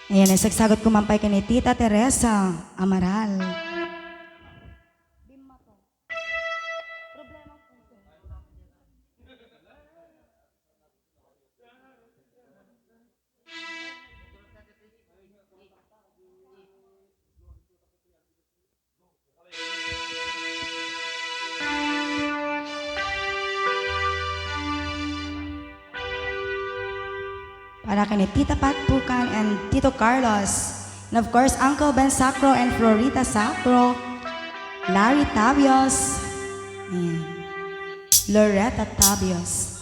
Ayan, nagsagot kumampay ka ni Tita Teresa Amaral. Para kay Tita Pat Pucan and Tito Carlos. And of course, Uncle Ben Sacro and Florita Sacro. Larry Tabios. Ayan. Loretta Tabios.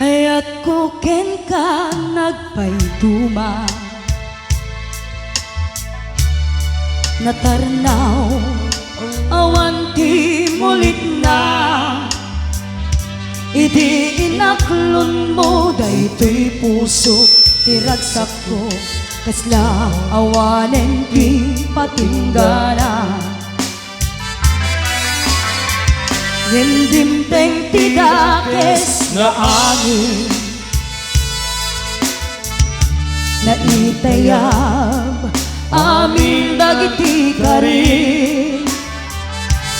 Hayat ko ken ka nagpayduma, natarnaw awan ti mulit na, idi inaklon mo daytoy puso ti ragsak ko, kasla awanen ti patinggana. Hindimteng ti dakes nga angin na itayab amin dagiti karin,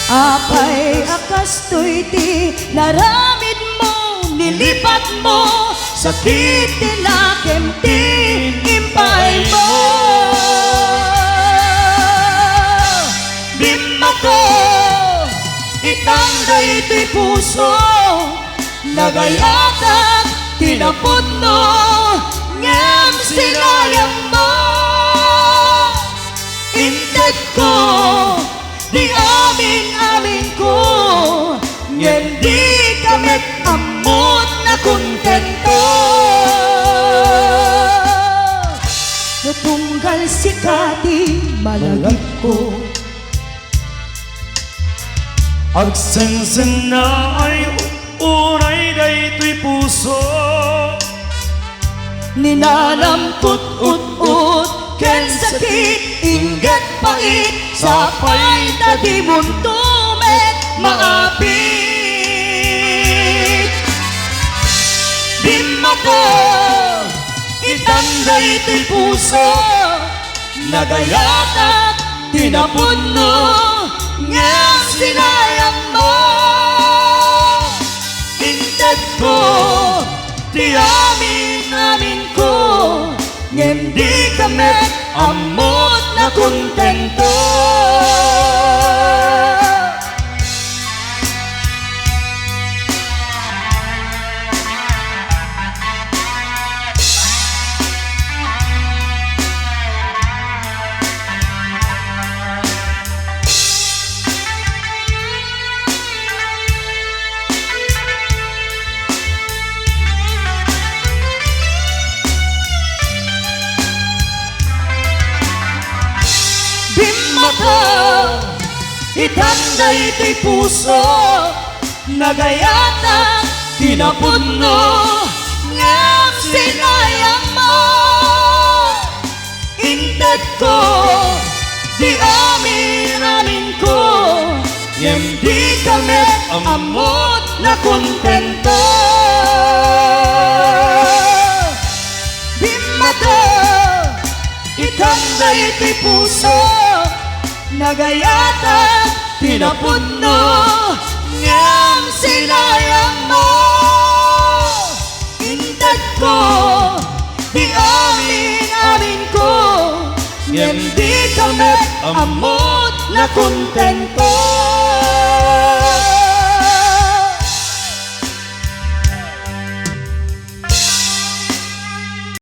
apay akastoy ti naramid mo, nilipat mo, sakit tinakem ti impay mo. Dimako itangday ti puso, nagayatak tinapod mo, ngem sinayang mo. Inted ko, di amin ko, ngem di kamet amot na kontento. Natunggal si Kati malagip ko, agsensen na ay unay daytoy puso, ninalampot ut-ut ken sakit ingat pait, sapay na di muntumet maapit. Dimako itanday ti puso, nagayatak tinapon mo, ngem sinayang mo. Inted ko, di amin ko, ngem di kamet amot na kontento. Itanday ti puso, nagayatak tinapod mo, ngem sinayang mo. Inted ko, di amin ko, ngem di kamet amot na kontento. Bimata itanday ti puso, nagayatak tinapod mo, ngem sinayang mo. Inted ko, di amin ko, ngem di kamet amot na kontento.